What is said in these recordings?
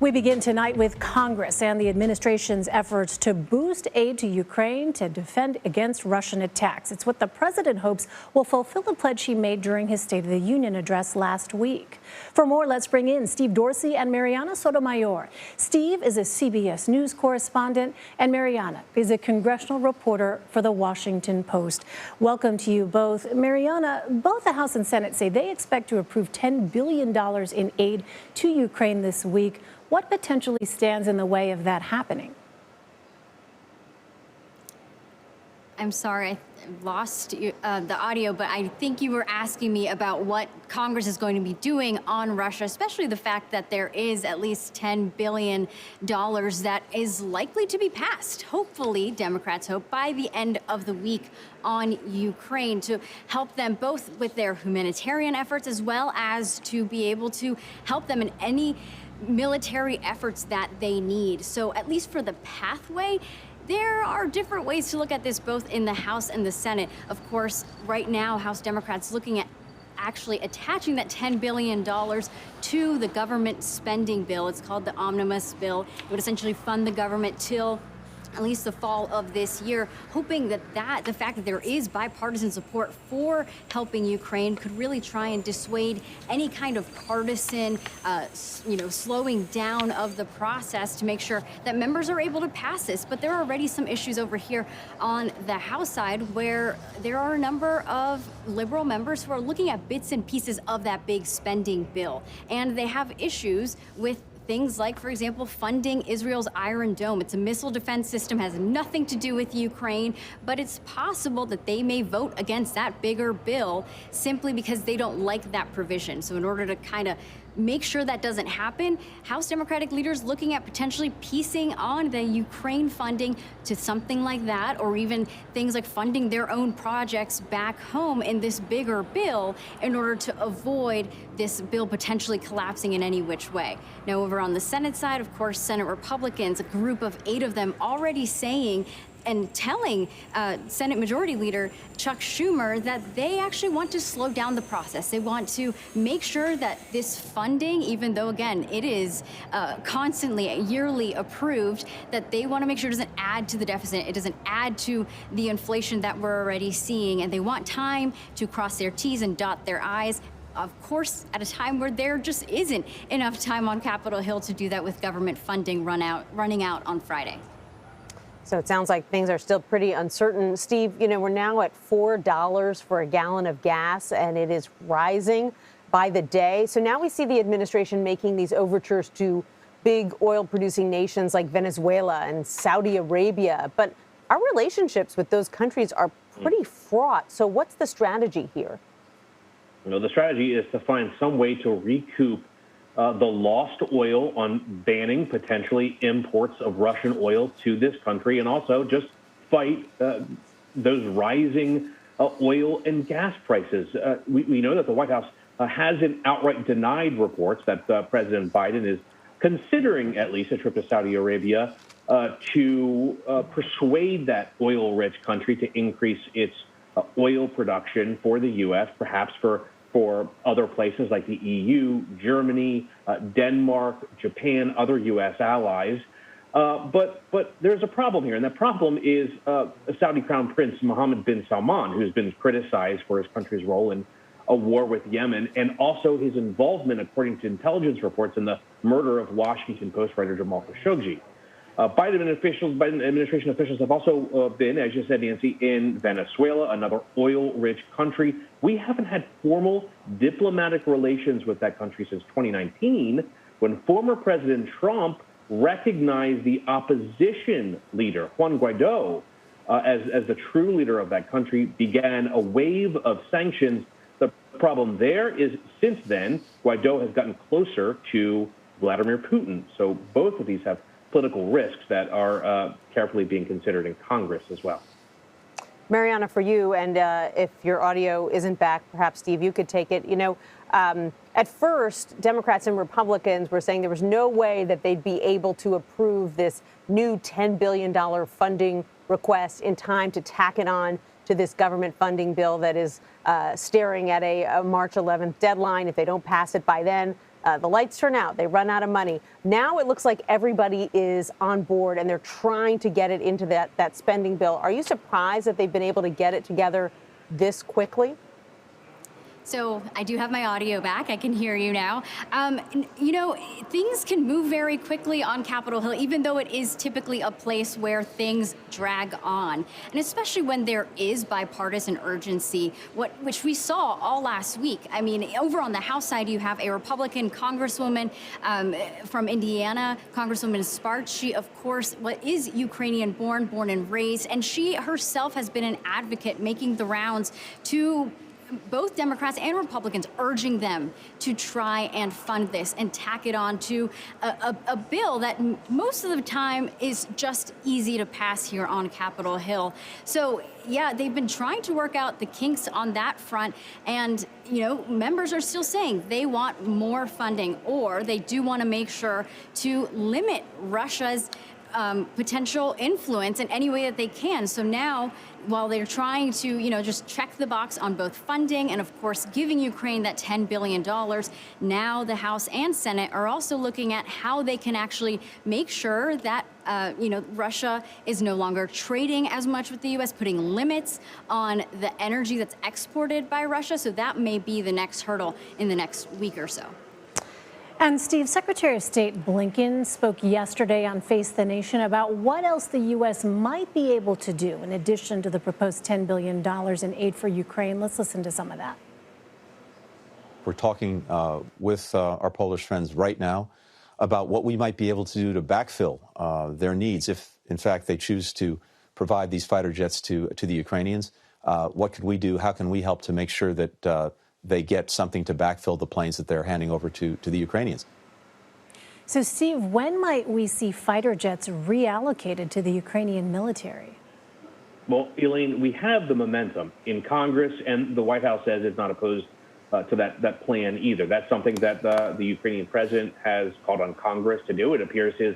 We begin tonight with Congress and the administration's efforts to boost aid to Ukraine to defend against Russian attacks. It's what the president hopes will fulfill the pledge he made during his State of the Union address last week. For more, let's bring in Steve Dorsey and Marianna Sotomayor. Steve is a CBS News correspondent, and Marianna is a congressional reporter for the Washington Post. Welcome to you both. Marianna, both the House and Senate say they expect to approve $10 billion in aid to Ukraine this week. What potentially stands in the way of that happening? I'm sorry, I lost the audio, but I think you were asking me about what Congress is going to be doing on Russia, especially the fact that there is at least $10 billion that is likely to be passed, hopefully, Democrats hope, by the end of the week on Ukraine to help them both with their humanitarian efforts as well as to be able to help them in any military efforts that they need. So at least for the pathway, there are different ways to look at this both in the House and the Senate. Of course, right now, House Democrats looking at actually attaching that $10 billion to the government spending bill. It's called the omnibus bill. It would essentially fund the government till at least the fall of this year, hoping that the fact that there is bipartisan support for helping Ukraine could really try and dissuade any kind of partisan, slowing down of the process to make sure that members are able to pass this. But there are already some issues over here on the House side where there are a number of liberal members who are looking at bits and pieces of that big spending bill. And they have issues with things like, for example, funding Israel's Iron Dome. It's a missile defense system, has nothing to do with Ukraine, but it's possible that they may vote against that bigger bill simply because they don't like that provision. So in order to kind of make sure that doesn't happen, House Democratic leaders looking at potentially piecing on the Ukraine funding to something like that, or even things like funding their own projects back home in this bigger bill in order to avoid this bill potentially collapsing in any which way. Now, over on the Senate side, of course, Senate Republicans, a group of 8 of them, already saying and telling Senate Majority Leader Chuck Schumer that they actually want to slow down the process. They want to make sure that this funding, even though, again, it is constantly, yearly approved, that they want to make sure it doesn't add to the deficit. It doesn't add to the inflation that we're already seeing. And they want time to cross their T's and dot their I's. Of course, at a time where there just isn't enough time on Capitol Hill to do that with government funding running out on Friday. So it sounds like things are still pretty uncertain. Steve, we're now at $4 for a gallon of gas, and it is rising by the day. So now we see the administration making these overtures to big oil-producing nations like Venezuela and Saudi Arabia. But our relationships with those countries are pretty fraught. So what's the strategy here? The strategy is to find some way to recoup the lost oil on banning potentially imports of Russian oil to this country, and also just fight those rising oil and gas prices. We know that the White House hasn't outright denied reports that President Biden is considering at least a trip to Saudi Arabia to persuade that oil-rich country to increase its oil production for the U.S., perhaps for other places like the EU, Germany, Denmark, Japan, other U.S. allies. But there's a problem here, and that problem is Saudi Crown Prince Mohammed bin Salman, who's been criticized for his country's role in a war with Yemen, and also his involvement, according to intelligence reports, in the murder of Washington Post writer Jamal Khashoggi. Biden administration officials have also been, as you said, Nancy, in Venezuela, another oil-rich country. We haven't had formal diplomatic relations with that country since 2019, when former President Trump recognized the opposition leader, Juan Guaido, as the true leader of that country, began a wave of sanctions. The problem there is, since then, Guaido has gotten closer to Vladimir Putin. So both of these have political risks that are carefully being considered in Congress as well. Marianna, for you, and if your audio isn't back, perhaps, Steve, you could take it. At first, Democrats and Republicans were saying there was no way that they'd be able to approve this new $10 billion funding request in time to tack it on to this government funding bill that is staring at a March 11th deadline. If they don't pass it by then, The lights turn out. They run out of money. Now it looks like everybody is on board and they're trying to get it into that spending bill. Are you surprised that they've been able to get it together this quickly? So I do have my audio back. I can hear you now. You know, things can move very quickly on Capitol Hill, even though it is typically a place where things drag on. And especially when there is bipartisan urgency, which we saw all last week. I mean, over on the House side, you have a Republican Congresswoman from Indiana, Congresswoman Sparks. She, of course, is Ukrainian-born, born and raised, and she herself has been an advocate making the rounds to both Democrats and Republicans, urging them to try and fund this and tack it on to a bill that most of the time is just easy to pass here on Capitol Hill. So, yeah, they've been trying to work out the kinks on that front. And, you know, members are still saying they want more funding, or they do want to make sure to limit Russia's potential influence in any way that they can. So now, while they're trying to, you know, just check the box on both funding and, of course, giving Ukraine that $10 billion, now the House and Senate are also looking at how they can actually make sure that, you know, Russia is no longer trading as much with the U.S., putting limits on the energy that's exported by Russia. So that may be the next hurdle in the next week or so. And Steve, Secretary of State Blinken spoke yesterday on Face the Nation about what else the U.S. might be able to do in addition to the proposed $10 billion in aid for Ukraine. Let's listen to some of that. We're talking with our Polish friends right now about what we might be able to do to backfill their needs if, in fact, they choose to provide these fighter jets to the Ukrainians. What could we do? How can we help to make sure that they get something to backfill the planes that they're handing over to the Ukrainians? So, Steve, when might we see fighter jets reallocated to the Ukrainian military? Well, Elaine, we have the momentum in Congress, and the White House says it's not opposed to that plan either. That's something that the Ukrainian president has called on Congress to do. It appears his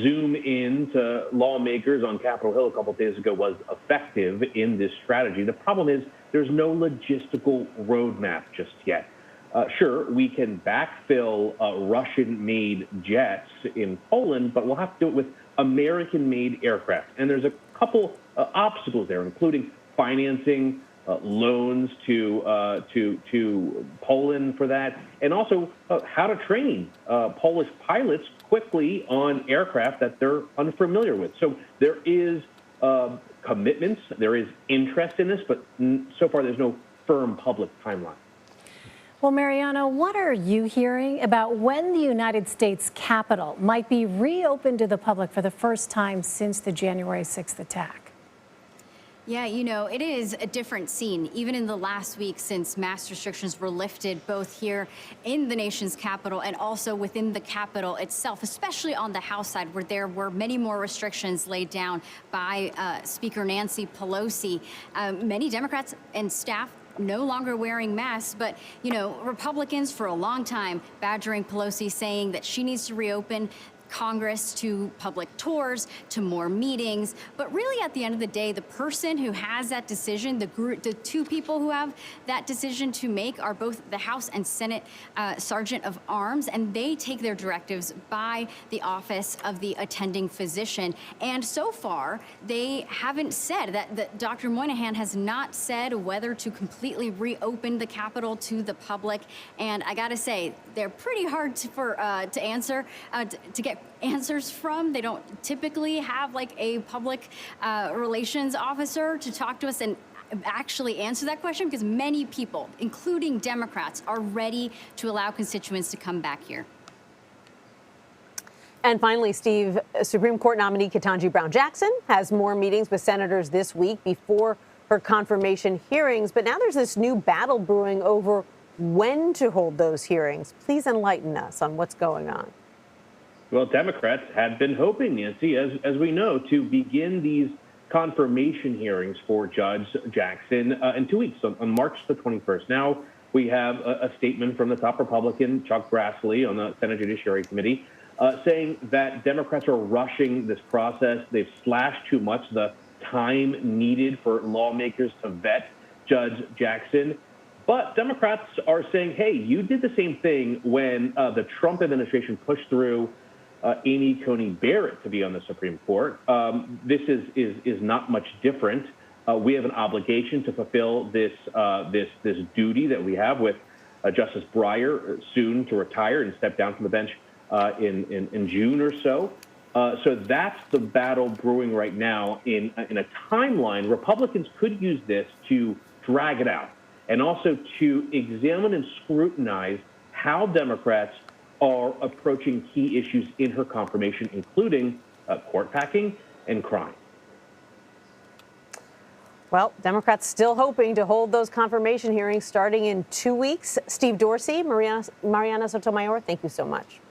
zoom in to lawmakers on Capitol Hill a couple of days ago was effective in this strategy. The problem is there's no logistical roadmap just yet. Sure, we can backfill Russian-made jets in Poland, but we'll have to do it with American-made aircraft. And there's a couple obstacles there, including financing, loans to Poland for that, and also how to train Polish pilots quickly on aircraft that they're unfamiliar with. So there is commitments, there is interest in this, but so far there's no firm public timeline. Well, Marianna, what are you hearing about when the United States Capitol might be reopened to the public for the first time since the January 6th attack? Yeah, you know, it is a different scene, even in the last week since mass restrictions were lifted, both here in the nation's capital and also within the Capitol itself, especially on the House side, where there were many more restrictions laid down by Speaker Nancy Pelosi. Many Democrats and staff no longer wearing masks, but, you know, Republicans for a long time badgering Pelosi, saying that she needs to reopen Congress to public tours, to more meetings. But really, at the end of the day, the person who has that decision, the two people who have that decision to make are both the House and Senate Sergeant of Arms, and they take their directives by the office of the attending physician. And so far, they haven't said that Dr. Moynihan has not said whether to completely reopen the Capitol to the public. And I gotta say, they're pretty hard to answer, to get answers from. They don't typically have like a public relations officer to talk to us and actually answer that question, because many people, including Democrats, are ready to allow constituents to come back here. And finally, Steve, Supreme Court nominee Ketanji Brown Jackson has more meetings with senators this week before her confirmation hearings. But now there's this new battle brewing over when to hold those hearings. Please enlighten us on what's going on. Well, Democrats had been hoping, Nancy, as we know, to begin these confirmation hearings for Judge Jackson in 2 weeks, on March the 21st. Now we have a statement from the top Republican, Chuck Grassley, on the Senate Judiciary Committee, saying that Democrats are rushing this process. They've slashed too much the time needed for lawmakers to vet Judge Jackson. But Democrats are saying, hey, you did the same thing when the Trump administration pushed through Amy Coney Barrett to be on the Supreme Court. This is not much different. We have an obligation to fulfill this duty that we have with Justice Breyer soon to retire and step down from the bench in June or so. So that's the battle brewing right now in a timeline. Republicans could use this to drag it out and also to examine and scrutinize how Democrats are approaching key issues in her confirmation, including court packing and crime. Well, Democrats still hoping to hold those confirmation hearings starting in 2 weeks. Steve Dorsey, Marianna Sotomayor, thank you so much.